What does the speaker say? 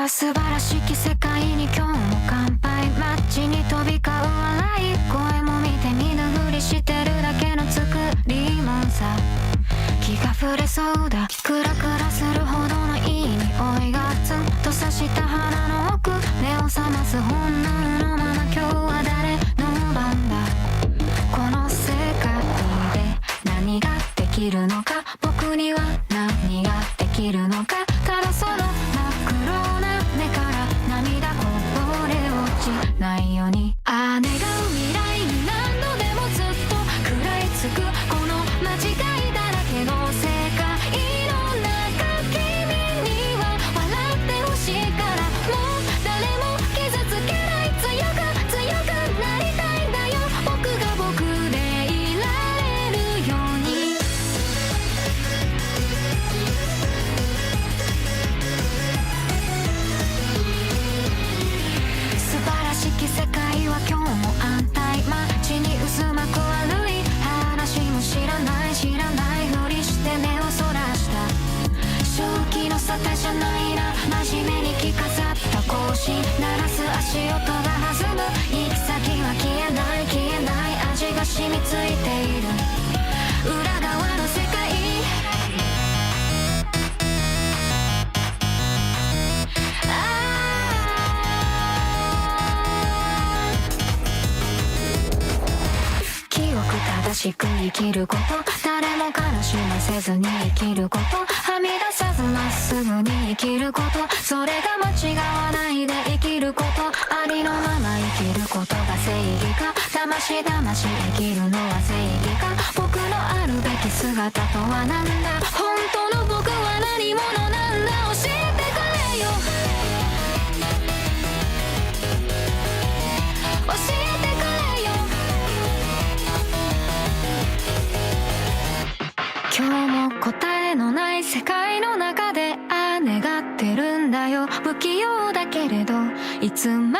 素晴らしき世界に今日も乾杯。街に飛び交う笑い声も見て見ぬふりしてるだけの作りもんさ。気が触れそうだ。クラクラするほどのいい匂いがツンと刺した鼻の奥。目を覚ます本能のまま今日は誰の番だ。この世界で何ができるのか。僕には何ができるのか。ただその真っ黒な目から涙こぼれ落ちないように。願う未来に何度でもずっと食らいつくこの間違いだらけの世界の中。君には笑ってほしいからもう誰も傷つけない。強くなりたいんだよ。僕が僕でいられるように。素晴らしき世界は今日も安泰。街に渦巻く悪い話も知らないふりして目をそらした。正気の沙汰じゃないな。真面目に着飾った格子鳴らす足音が弾む。行き先は消えない味が染みついている裏側の世界。清く正しく生きること。誰も悲しませずに生きること。はみ出さずまっすぐに生きること。それが間違わないで生きること。ありのまま生きることが正義か。魂生きるのは正義か。僕のあるべき姿とは何だ。本当の僕は何者なんだ。教えてくれよ教えてくれよ。今日も答えのない世界の中で願ってるんだよ。不器用だけれどいつま